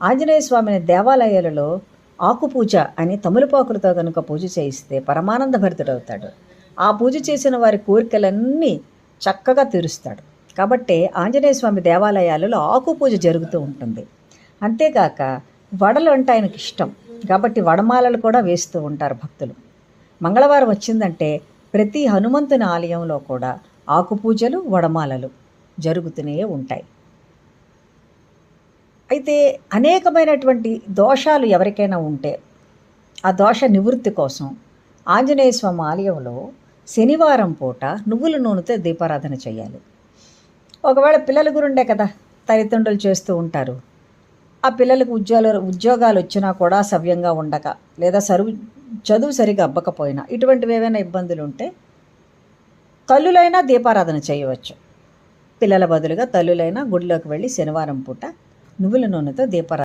ఆంజనేయ స్వామిని దేవాలయాలలో ఆకుపూజ అని తమలపాకులతో కనుక పూజ చేయిస్తే పరమానంద భరితుడవుతాడు. ఆ పూజ చేసిన వారి కోరికలన్నీ చక్కగా తీరుస్తాడు. కాబట్టి ఆంజనేయ స్వామి దేవాలయాలలో ఆకుపూజ జరుగుతూ ఉంటుంది. అంతేకాక వడలు అంటే ఆయనకి ఇష్టం కాబట్టి వడమాలలు కూడా వేస్తూ ఉంటారు భక్తులు. మంగళవారం వచ్చిందంటే ప్రతి హనుమంతుని ఆలయంలో కూడా ఆకుపూజలు, వడమాలలు జరుగుతూనే ఉంటాయి. అయితే అనేకమైనటువంటి దోషాలు ఎవరికైనా ఉంటే ఆ దోష నివృత్తి కోసం ఆంజనేయ స్వామి ఆలయంలో శనివారం పూట నువ్వుల నూనెతో దీపారాధన చేయాలి. ఒకవేళ పిల్లల గురుండే కదా తల్లిదండ్రులు చేస్తూ ఉంటారు. ఆ పిల్లలకు ఉద్యోగాలు వచ్చినా కూడా సవ్యంగా ఉండక లేదా చదువు సరిగా అవ్వకపోయినా ఇటువంటివి ఏవైనా ఇబ్బందులు ఉంటే తల్లులైనా దీపారాధన చేయవచ్చు. పిల్లల బదులుగా తల్లులైనా గుడిలోకి వెళ్ళి శనివారం పూట నువ్వుల నూనెతో దీపారాధన